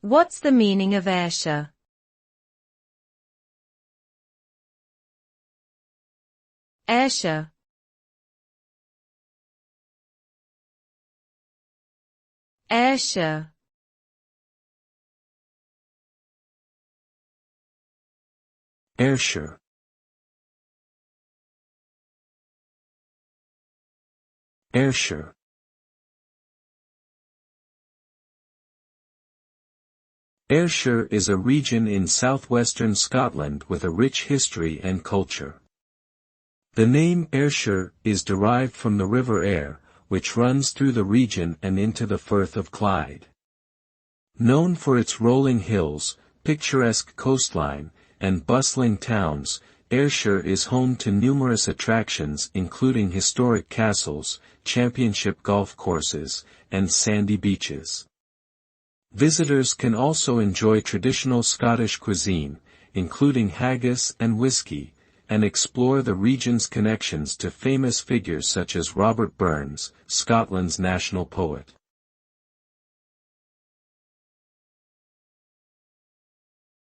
What's the meaning of Ayrshire? Ayrshire. Ayrshire. Ayrshire. Ayrshire. Ayrshire is a region in southwestern Scotland with a rich history and culture. The name Ayrshire is derived from the River Ayr, which runs through the region and into the Firth of Clyde. Known for its rolling hills, picturesque coastline, and bustling towns, Ayrshire is home to numerous attractions including historic castles, championship golf courses, and sandy beaches. Visitors can also enjoy traditional Scottish cuisine, including haggis and whiskey, and explore the region's connections to famous figures such as Robert Burns, Scotland's national poet.